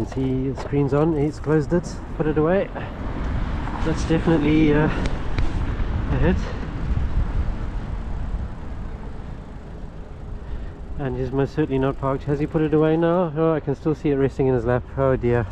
can see the screen's on. He's closed it, put it away. That's definitely a hit. And he's most certainly not parked. Has he put it away now? Oh, I can still see it resting in his lap. Oh dear.